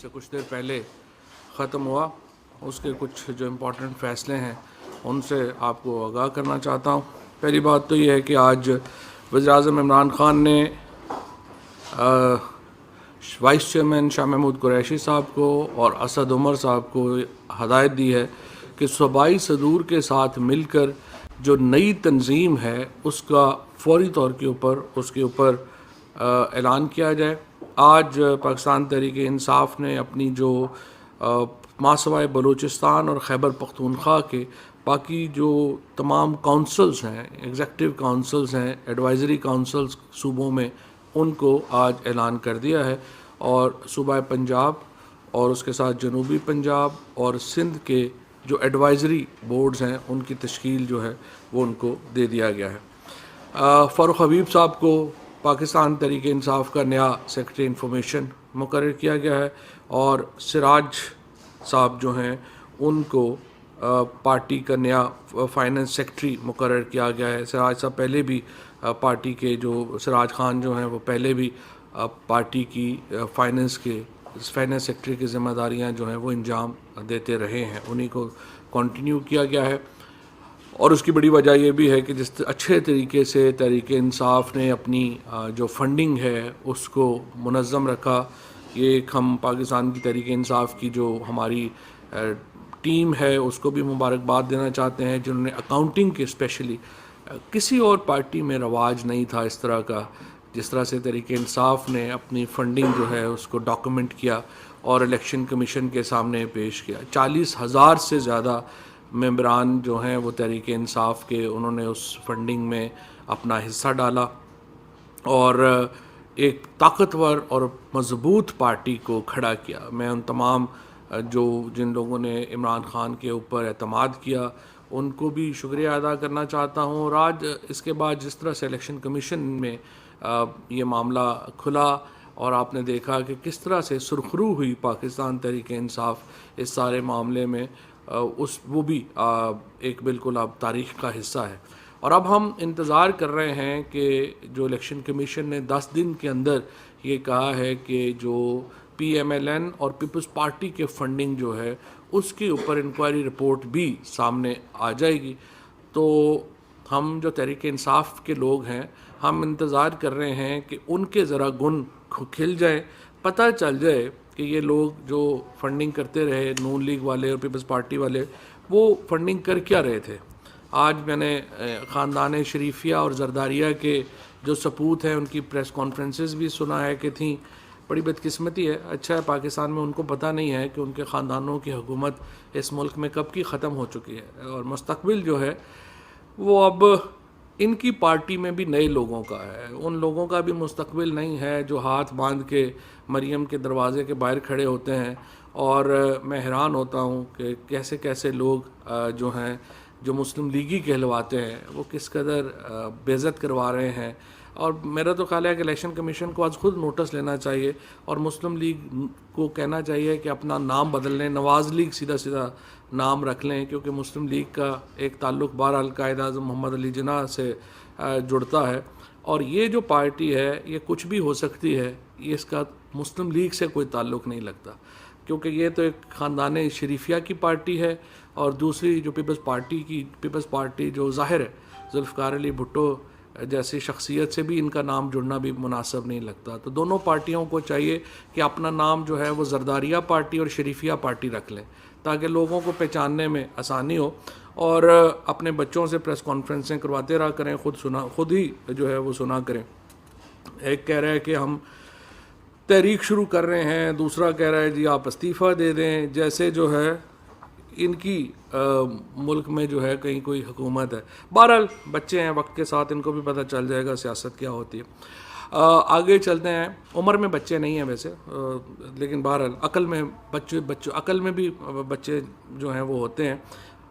سے کچھ دیر پہلے ختم ہوا، اس کے کچھ جو امپورٹنٹ فیصلے ہیں ان سے آپ کو آگاہ کرنا چاہتا ہوں۔ پہلی بات تو یہ ہے کہ آج وزیر اعظم عمران خان نے وائس چیئرمین شاہ محمود قریشی صاحب کو اور اسد عمر صاحب کو ہدایت دی ہے کہ صوبائی صدور کے ساتھ مل کر جو نئی تنظیم ہے اس کا فوری طور کے اوپر اعلان کیا جائے۔ آج پاکستان تحریک انصاف نے اپنی جو ماسوائے بلوچستان اور خیبر پختونخوا کے باقی جو تمام کونسلز ہیں، ایگزیکٹو کونسلز ہیں، ایڈوائزری کونسلز صوبوں میں، ان کو آج اعلان کر دیا ہے، اور صوبہ پنجاب اور اس کے ساتھ جنوبی پنجاب اور سندھ کے جو ایڈوائزری بورڈز ہیں ان کی تشکیل جو ہے وہ ان کو دے دیا گیا ہے۔ فاروق حبیب صاحب کو پاکستان تحریک انصاف کا نیا سیکرٹری انفارمیشن مقرر کیا گیا ہے، اور سراج صاحب جو ہیں ان کو پارٹی کا نیا فائننس سیکرٹری مقرر کیا گیا ہے۔ سراج صاحب پہلے بھی پارٹی کے سراج خان جو ہیں وہ پہلے بھی پارٹی کی فائننس سیکرٹری کی ذمہ داریاں جو ہیں وہ انجام دیتے رہے ہیں، انہی کو کنٹینیو کیا گیا ہے۔ اور اس کی بڑی وجہ یہ بھی ہے کہ جس اچھے طریقے سے تحریک انصاف نے اپنی جو فنڈنگ ہے اس کو منظم رکھا، یہ ایک ہم پاکستان کی تحریک انصاف کی جو ہماری ٹیم ہے اس کو بھی مبارکباد دینا چاہتے ہیں، جنہوں نے اکاؤنٹنگ کے اسپیشلی کسی اور پارٹی میں رواج نہیں تھا اس طرح کا، جس طرح سے تحریک انصاف نے اپنی فنڈنگ جو ہے اس کو ڈاکومنٹ کیا اور الیکشن کمیشن کے سامنے پیش کیا۔ 40,000 سے زیادہ ممبران جو ہیں وہ تحریک انصاف کے، انہوں نے اس فنڈنگ میں اپنا حصہ ڈالا اور ایک طاقتور اور مضبوط پارٹی کو کھڑا کیا۔ میں ان تمام جن لوگوں نے عمران خان کے اوپر اعتماد کیا ان کو بھی شکریہ ادا کرنا چاہتا ہوں۔ اور آج اس کے بعد جس طرح سے الیکشن کمیشن میں یہ معاملہ کھلا اور آپ نے دیکھا کہ کس طرح سے سرخرو ہوئی پاکستان تحریک انصاف اس سارے معاملے میں، وہ بھی ایک بالکل اب تاریخ کا حصہ ہے۔ اور اب ہم انتظار کر رہے ہیں کہ جو الیکشن کمیشن نے 10 دن کے اندر یہ کہا ہے کہ جو پی ایم ایل این اور پیپلز پارٹی کے فنڈنگ جو ہے اس کے اوپر انکوائری رپورٹ بھی سامنے آ جائے گی، تو ہم جو تحریک انصاف کے لوگ ہیں ہم انتظار کر رہے ہیں کہ ان کے ذرا گن کھل جائے، پتہ چل جائے کہ یہ لوگ جو فنڈنگ کرتے رہے، نون لیگ والے اور پیپلز پارٹی والے، وہ فنڈنگ کر کیا رہے تھے۔ آج میں نے خاندان شریفیہ اور زرداریہ کے جو سپوت ہیں ان کی پریس کانفرنسز بھی سنا ہے کہ تھیں۔ بڑی بدقسمتی ہے، اچھا ہے پاکستان میں ان کو پتہ نہیں ہے کہ ان کے خاندانوں کی حکومت اس ملک میں کب کی ختم ہو چکی ہے، اور مستقبل جو ہے وہ اب ان کی پارٹی میں بھی نئے لوگوں کا ہے۔ ان لوگوں کا بھی مستقبل نہیں ہے جو ہاتھ باندھ کے مریم کے دروازے کے باہر کھڑے ہوتے ہیں، اور میں حیران ہوتا ہوں کہ کیسے کیسے لوگ جو ہیں جو مسلم لیگی کہلواتے ہیں وہ کس قدر بے عزت کروا رہے ہیں۔ اور میرا تو خیال ہے کہ الیکشن کمیشن کو آج خود نوٹس لینا چاہیے اور مسلم لیگ کو کہنا چاہیے کہ اپنا نام بدل لیں، نواز لیگ سیدھا نام رکھ لیں، کیونکہ مسلم لیگ کا ایک تعلق بہرحال قائد اعظم محمد علی جناح سے جڑتا ہے، اور یہ جو پارٹی ہے یہ کچھ بھی ہو سکتی ہے، یہ اس کا مسلم لیگ سے کوئی تعلق نہیں لگتا، کیونکہ یہ تو ایک خاندان شریفیہ کی پارٹی ہے، اور دوسری جو پیپلز پارٹی جو ظاہر ہے ذوالفقار علی بھٹو جیسی شخصیت سے بھی ان کا نام جڑنا بھی مناسب نہیں لگتا۔ تو دونوں پارٹیوں کو چاہیے کہ اپنا نام جو ہے وہ زرداریہ پارٹی اور شریفیہ پارٹی رکھ لیں تاکہ لوگوں کو پہچاننے میں آسانی ہو، اور اپنے بچوں سے پریس کانفرنسیں کرواتے رہا کریں، خود ہی جو ہے وہ سنا کریں۔ ایک کہہ رہا ہے کہ ہم تحریک شروع کر رہے ہیں، دوسرا کہہ رہا ہے جی آپ استعفیٰ دے دیں، جیسے جو ہے ان کی ملک میں جو ہے کہیں کوئی حکومت ہے۔ بہرحال بچے ہیں، وقت کے ساتھ ان کو بھی پتہ چل جائے گا سیاست کیا ہوتی ہے۔ آگے چلتے ہیں۔ عمر میں بچے نہیں ہیں ویسے، لیکن بہرحال عقل میں بھی بچے جو ہیں وہ ہوتے ہیں،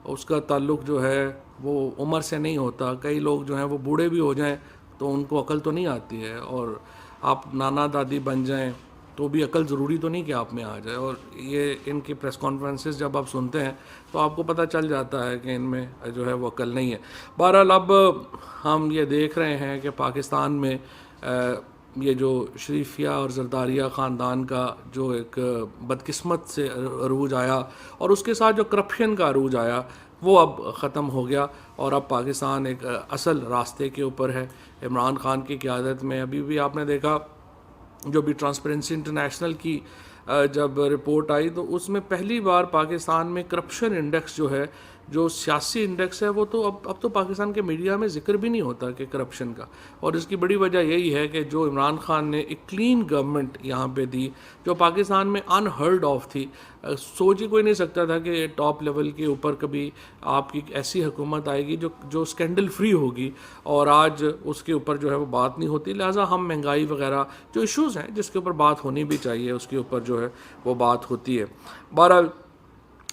اس کا تعلق جو ہے وہ عمر سے نہیں ہوتا۔ کئی لوگ جو ہیں وہ بوڑھے بھی ہو جائیں تو ان کو عقل تو نہیں آتی ہے، اور آپ نانا دادی بن جائیں تو بھی عقل ضروری تو نہیں کہ آپ میں آ جائے، اور یہ ان کی پریس کانفرنسز جب آپ سنتے ہیں تو آپ کو پتہ چل جاتا ہے کہ ان میں جو ہے وہ عقل نہیں ہے۔ بہرحال اب ہم یہ دیکھ رہے ہیں کہ پاکستان میں یہ جو شریفیہ اور زرداریہ خاندان کا جو ایک بدقسمت سے عروج آیا اور اس کے ساتھ جو کرپشن کا عروج آیا وہ اب ختم ہو گیا، اور اب پاکستان ایک اصل راستے کے اوپر ہے عمران خان کی قیادت میں۔ ابھی بھی آپ نے دیکھا جو بھی ٹرانسپیرنسی انٹرنیشنل کی جب رپورٹ آئی تو اس میں پہلی بار پاکستان میں کرپشن انڈیکس جو ہے، جو سیاسی انڈیکس ہے، وہ تو اب تو پاکستان کے میڈیا میں ذکر بھی نہیں ہوتا کہ کرپشن کا، اور اس کی بڑی وجہ یہی ہے کہ جو عمران خان نے ایک کلین گورنمنٹ یہاں پہ دی جو پاکستان میں انہرڈ آف تھی، سوچ ہی کوئی نہیں سکتا تھا کہ ٹاپ لیول کے اوپر کبھی آپ کی ایسی حکومت آئے گی جو اسکینڈل فری ہوگی، اور آج اس کے اوپر جو ہے وہ بات نہیں ہوتی۔ لہٰذا ہم مہنگائی وغیرہ جو ایشوز ہیں جس کے اوپر بات ہونی بھی چاہیے اس کے اوپر جو ہے وہ بات ہوتی ہے۔ بہرحال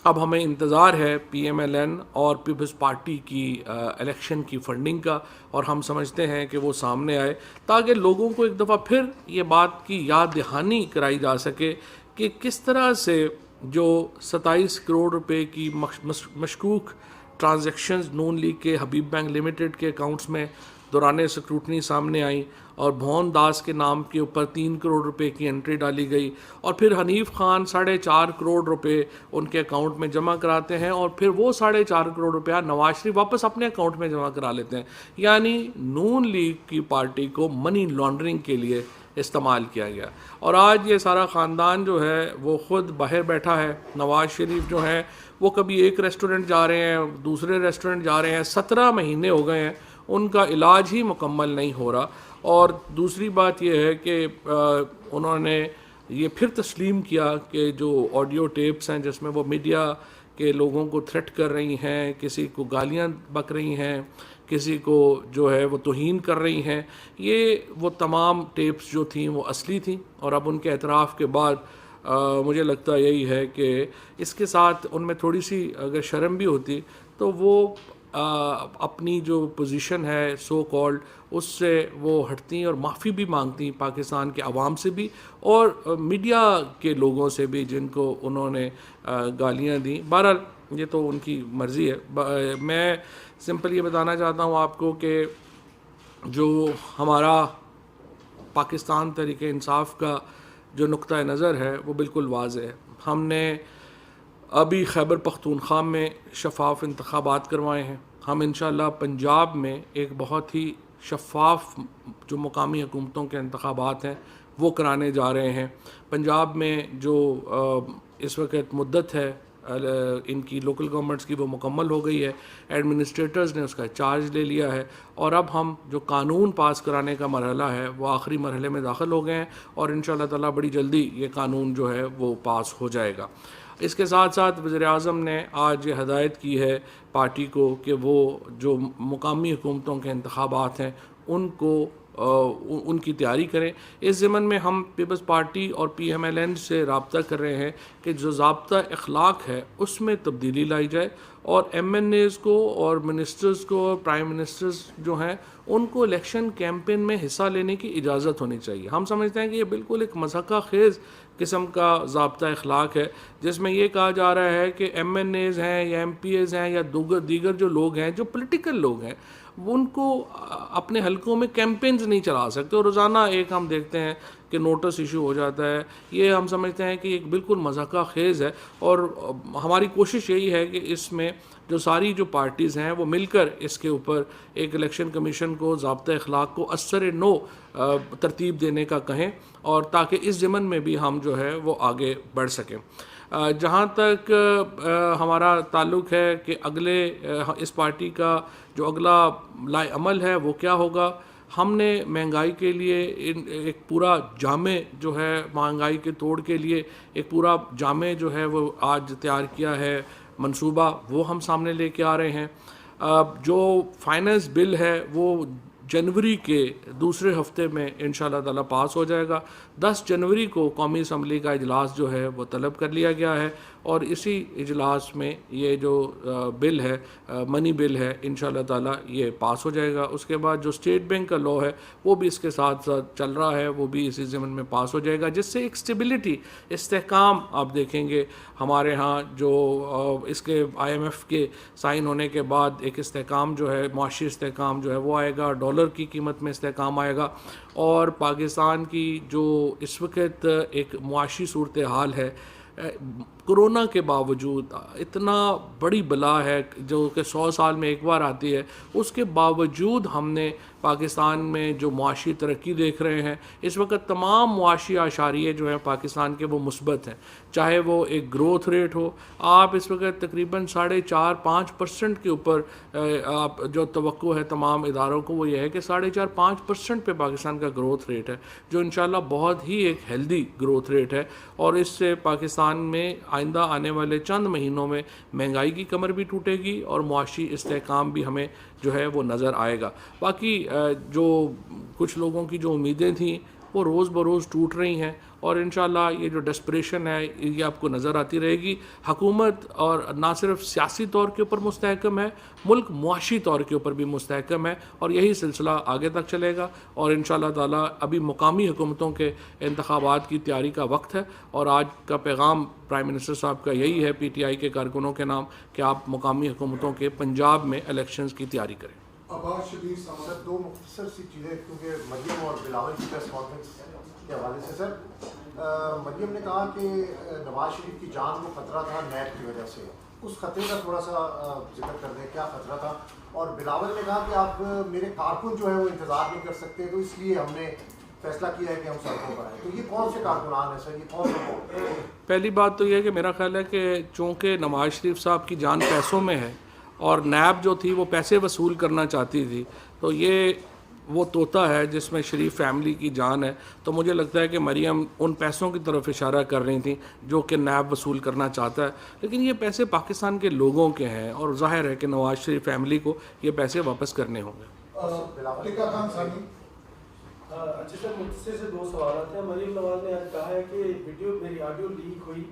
اب ہمیں انتظار ہے پی ایم ایل این اور پیپلز پارٹی کی الیکشن کی فنڈنگ کا، اور ہم سمجھتے ہیں کہ وہ سامنے آئے تاکہ لوگوں کو ایک دفعہ پھر یہ بات کی یاد دہانی کرائی جا سکے کہ کس طرح سے جو 27 کروڑ روپے کی مشکوک ٹرانزیکشنز نون لیگ کے حبیب بینک لمیٹڈ کے اکاؤنٹس میں دوران اسکروٹنی سامنے آئیں، اور بھون داس کے نام کے اوپر 3 کروڑ روپے کی انٹری ڈالی گئی، اور پھر حنیف خان 4.5 کروڑ روپے ان کے اکاؤنٹ میں جمع کراتے ہیں، اور پھر وہ 4.5 کروڑ روپیہ نواز شریف واپس اپنے اکاؤنٹ میں جمع کرا لیتے ہیں۔ یعنی نون لیگ کی پارٹی کو منی لانڈرنگ کے لیے استعمال کیا گیا، اور آج یہ سارا خاندان جو ہے وہ خود باہر بیٹھا ہے۔ نواز شریف جو ہیں وہ کبھی ایک ریسٹورنٹ جا رہے ہیں، دوسرے ریسٹورنٹ جا رہے ہیں، 17 مہینے ہو گئے ہیں ان کا علاج ہی مکمل نہیں ہو رہا۔ اور دوسری بات یہ ہے کہ انہوں نے یہ پھر تسلیم کیا کہ جو آڈیو ٹیپس ہیں جس میں وہ میڈیا کے لوگوں کو تھریٹ کر رہی ہیں، کسی کو گالیاں بک رہی ہیں، کسی کو جو ہے وہ توہین کر رہی ہیں، یہ وہ تمام ٹیپس جو تھیں وہ اصلی تھیں، اور اب ان کے اعتراف کے بعد مجھے لگتا یہی ہے کہ اس کے ساتھ ان میں تھوڑی سی اگر شرم بھی ہوتی تو وہ اپنی جو پوزیشن ہے سو کالڈ اس سے وہ ہٹتی اور معافی بھی مانگتی پاکستان کے عوام سے بھی اور میڈیا کے لوگوں سے بھی جن کو انہوں نے گالیاں دیں۔ بہرحال یہ تو ان کی مرضی ہے۔ میں سمپل یہ بتانا چاہتا ہوں آپ کو کہ جو ہمارا پاکستان تحریک انصاف کا جو نقطہ نظر ہے وہ بالکل واضح ہے۔ ہم نے ابھی خیبر پختونخوا میں شفاف انتخابات کروائے ہیں، ہم انشاءاللہ پنجاب میں ایک بہت ہی شفاف جو مقامی حکومتوں کے انتخابات ہیں وہ کرانے جا رہے ہیں۔ پنجاب میں جو اس وقت مدت ہے ان کی لوکل گورنمنٹس کی وہ مکمل ہو گئی ہے، ایڈمنسٹریٹرز نے اس کا چارج لے لیا ہے، اور اب ہم جو قانون پاس کرانے کا مرحلہ ہے وہ آخری مرحلے میں داخل ہو گئے ہیں، اور انشاءاللہ تعالیٰ بڑی جلدی یہ قانون جو ہے وہ پاس ہو جائے گا۔ اس کے ساتھ ساتھ وزیر اعظم نے آج یہ ہدایت کی ہے پارٹی کو کہ وہ جو مقامی حکومتوں کے انتخابات ہیں ان کو ان کی تیاری کریں۔ اس ضمن میں ہم پیپلز پارٹی اور پی ایم ایل این سے رابطہ کر رہے ہیں کہ جو ضابطہ اخلاق ہے اس میں تبدیلی لائی جائے، اور ایم این ایز کو اور منسٹرز کو اور پرائم منسٹرز جو ہیں ان کو الیکشن کیمپین میں حصہ لینے کی اجازت ہونی چاہیے۔ ہم سمجھتے ہیں کہ یہ بالکل ایک مضحکہ خیز قسم کا ضابطہ اخلاق ہے جس میں یہ کہا جا رہا ہے کہ ایم این ایز ہیں یا ایم پی ایز ہیں یا دیگر جو لوگ ہیں جو پولیٹیکل لوگ ہیں ان کو اپنے حلقوں میں کیمپینز نہیں چلا سکتے، اور روزانہ ایک ہم دیکھتے ہیں کہ نوٹس ایشو ہو جاتا ہے۔ یہ ہم سمجھتے ہیں کہ ایک بالکل مضحکہ خیز ہے، اور ہماری کوشش یہی ہے کہ اس میں جو ساری جو پارٹیز ہیں وہ مل کر اس کے اوپر ایک الیکشن کمیشن کو ضابطہ اخلاق کو اثر نو ترتیب دینے کا کہیں، اور تاکہ اس ضمن میں بھی ہم جو ہے وہ آگے بڑھ سکیں۔ جہاں تک ہمارا تعلق ہے کہ اگلے اس پارٹی کا جو اگلا لائے عمل ہے وہ کیا ہوگا، ہم نے مہنگائی کے لیے ایک پورا جامع جو ہے مہنگائی کے توڑ کے لیے ایک پورا جامع جو ہے وہ آج تیار کیا ہے منصوبہ، وہ ہم سامنے لے کے آ رہے ہیں۔ جو فائننس بل ہے وہ جنوری کے دوسرے ہفتے میں انشاءاللہ تعالیٰ پاس ہو جائے گا۔ 10 جنوری کو قومی اسمبلی کا اجلاس جو ہے وہ طلب کر لیا گیا ہے، اور اسی اجلاس میں یہ جو بل ہے منی بل ہے انشاءاللہ تعالی یہ پاس ہو جائے گا. اس کے بعد جو اسٹیٹ بینک کا لا ہے وہ بھی اس کے ساتھ ساتھ چل رہا ہے, وہ بھی اسی ضمن میں پاس ہو جائے گا, جس سے ایک اسٹیبلٹی استحکام آپ دیکھیں گے ہمارے ہاں جو اس کے IMF کے سائن ہونے کے بعد ایک استحکام جو ہے معاشی استحکام جو ہے وہ آئے گا, ڈالر کی قیمت میں استحکام آئے گا, اور پاکستان کی جو اس وقت ایک معاشی صورتحال ہے کرونا کے باوجود, اتنا بڑی بلا ہے جو کہ 100 سال میں ایک بار آتی ہے, اس کے باوجود ہم نے پاکستان میں جو معاشی ترقی دیکھ رہے ہیں اس وقت تمام معاشی اشاریے جو ہیں پاکستان کے وہ مثبت ہیں, چاہے وہ ایک گروتھ ریٹ ہو. آپ اس وقت تقریباً 4.5-5% کے اوپر آپ جو توقع ہے تمام اداروں کو وہ یہ ہے کہ 4.5-5% پہ پاکستان کا گروتھ ریٹ ہے, جو انشاءاللہ بہت ہی ایک ہیلدی گروتھ ریٹ ہے, اور اس سے پاکستان میں آئندہ آنے والے چند مہینوں میں مہنگائی کی کمر بھی ٹوٹے گی اور معاشی استحکام بھی ہمیں جو ہے وہ نظر آئے گا. باقی جو کچھ لوگوں کی جو امیدیں تھیں وہ روز بروز ٹوٹ رہی ہیں, اور انشاءاللہ یہ جو ڈسپریشن ہے یہ آپ کو نظر آتی رہے گی. حکومت اور نہ صرف سیاسی طور کے اوپر مستحکم ہے, ملک معاشی طور کے اوپر بھی مستحکم ہے, اور یہی سلسلہ آگے تک چلے گا. اور انشاءاللہ تعالی ابھی مقامی حکومتوں کے انتخابات کی تیاری کا وقت ہے, اور آج کا پیغام پرائم منسٹر صاحب کا یہی ہے PTI کے کارکنوں کے نام کہ آپ مقامی حکومتوں کے پنجاب میں الیکشنز کی تیاری کریں. عباس شبیر صاحب, دو مختصر سی چیزیں کیونکہ مریم اور بلاول کی پریس کانفرنس کے حوالے سے. سر, مریم نے کہا کہ نواز شریف کی جان کو خطرہ تھا نیب کی وجہ سے, اس خطرے کا تھوڑا سا ذکر کر دیں, کیا خطرہ تھا؟ اور بلاول نے کہا کہ آپ میرے کارکن جو ہے وہ انتظار نہیں کر سکتے, تو اس لیے ہم نے فیصلہ کیا ہے کہ ہم سڑکوں پر آئیں. تو یہ کون سے کارکنان ہیں سر, یہ کون سے؟ پہلی بات تو یہ ہے کہ میرا خیال ہے کہ چونکہ نواز شریف صاحب کی جان پیسوں میں ہے اور نیب جو تھی وہ پیسے وصول کرنا چاہتی تھی, تو یہ وہ طوطا ہے جس میں شریف فیملی کی جان ہے, تو مجھے لگتا ہے کہ مریم ان پیسوں کی طرف اشارہ کر رہی تھیں جو کہ نیب وصول کرنا چاہتا ہے, لیکن یہ پیسے پاکستان کے لوگوں کے ہیں اور ظاہر ہے کہ نواز شریف فیملی کو یہ پیسے واپس کرنے ہوں گے. اچھا سر, مجھ سے دو سوالات ہیں. مریم نواز نے آج کہا ہے کہ ویڈیو میری آڈیو لیک ہوئی,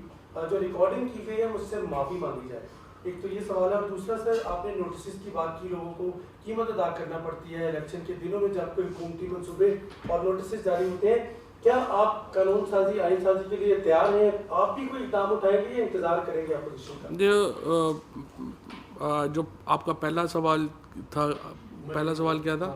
جو ریکارڈنگ کی گئی ہے مجھ سے معافی مانگی جائے. ایک تو یہ سوال ہے, اور دوسرا سر آپ نے نوٹسز کی بات کی, لوگوں کو قیمت ادا کرنا پڑتی ہے الیکشن کے دنوں میں جب کوئی حکومتی منصوبے اور نوٹسز جاری ہوتے ہیں, کیا آپ قانون سازی آئین سازی کے لیے تیار ہیں؟ آپ بھی کوئی اقدام اٹھائیں گے یا انتظار کریں گے اپوزیشن کا؟ جو آپ کا پہلا سوال تھا, پہلا سوال کیا تھا؟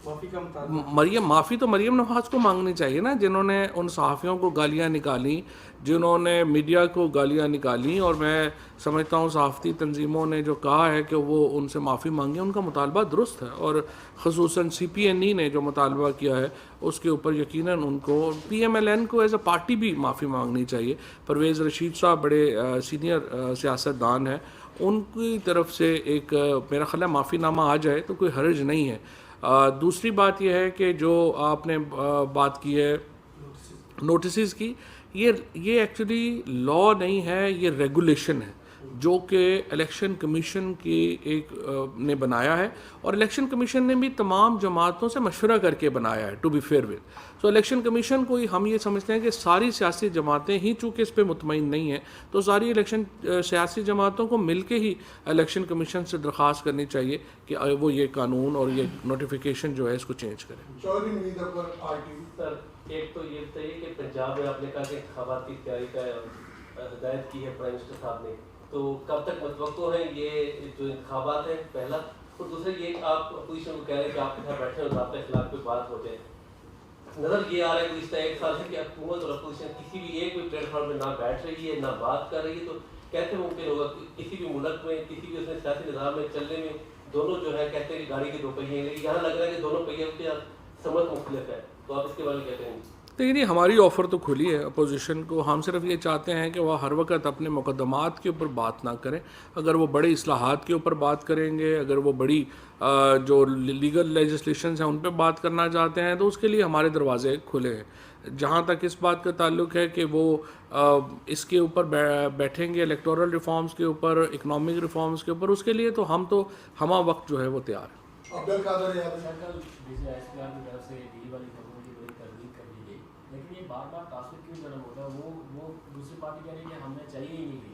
مریم معافی تو مریم نواز کو مانگنی چاہیے نا, جنہوں نے ان صحافیوں کو گالیاں نکالیں, جنہوں نے میڈیا کو گالیاں نکالیں, اور میں سمجھتا ہوں صحافتی تنظیموں نے جو کہا ہے کہ وہ ان سے معافی مانگیں, ان کا مطالبہ درست ہے, اور خصوصاً CPNE نے جو مطالبہ کیا ہے اس کے اوپر یقیناً ان کو PMLN کو ایز اے پارٹی بھی معافی مانگنی چاہیے. پرویز رشید صاحب بڑے سینئر سیاستدان ہیں, ان کی طرف سے ایک میرا خیال ہے معافی نامہ آ جائے تو کوئی حرج نہیں ہے. دوسری بات یہ ہے کہ جو آپ نے بات کی ہے نوٹسز کی, یہ ایکچولی لا نہیں ہے, یہ ریگولیشن ہے جو کہ الیکشن کمیشن کی ایک نے بنایا ہے, اور الیکشن کمیشن نے بھی تمام جماعتوں سے مشورہ کر کے بنایا ہے, to be fair with. So election commission کو ہم یہ سمجھتے ہیں کہ ساری سیاسی جماعتیں ہی چونکہ اس پہ مطمئن نہیں ہیں, تو ساری سیاسی جماعتوں کو مل کے ہی الیکشن کمیشن سے درخواست کرنی چاہیے کہ وہ یہ قانون اور یہ نوٹیفیکیشن جو ہے اس کو چینج کریں. سر, ایک تو یہ بتائیے کہ پنجاب میں آپ نے کہا کہ انتخابات کی تیاری کا ہدایت کی ہے پرائم منسٹر صاحب نے, تو کب تک متوقع ہے یہ جو انتخابات ہیں, پہلا؟ اور دوسرا یہ کہ آپ اپوزیشن کو کہہ رہے ہیں کہ آپ کے ساتھ بیٹھے اور ضابطۂ خلاف کوئی بات ہو جائے. نظر یہ آ رہا ہے گزشتہ ایک سال سے کہ حکومت اور اپوزیشن کسی بھی ایک بھی پلیٹ فارم میں نہ بیٹھ رہی ہے نہ بات کر رہی ہے, تو کیسے ممکن ہوگا کسی بھی ملک میں کسی بھی اس میں سیاسی نظام میں چلنے میں دونوں جو ہے کہتے ہیں کہ گاڑی کے دو پہیے ہیں, یہاں لگ رہا ہے کہ دونوں پہیوں کی سمجھ مختلف ہے, تو آپ اس کے بارے میں کہتے ہیں؟ لیکن ہماری آفر تو کھلی ہے اپوزیشن کو, ہم صرف یہ چاہتے ہیں کہ وہ ہر وقت اپنے مقدمات کے اوپر بات نہ کریں. اگر وہ بڑے اصلاحات کے اوپر بات کریں گے, اگر وہ بڑی جو لیگل لیجسلیشنز ہیں ان پہ بات کرنا چاہتے ہیں, تو اس کے لیے ہمارے دروازے کھلے ہیں. جہاں تک اس بات کا تعلق ہے کہ وہ اس کے اوپر بیٹھیں گے الیکٹورل ریفارمز کے اوپر, اکنامک ریفارمز کے اوپر, اس کے لیے تو ہمہ وقت جو ہے وہ تیار ہے. لیکن یہ بار بار تاثر کیوں جنم ہوتا ہے؟ وہ دوسری پارٹی کہہ رہی ہے کہ ہمیں چاہیے ہی نہیں تھی,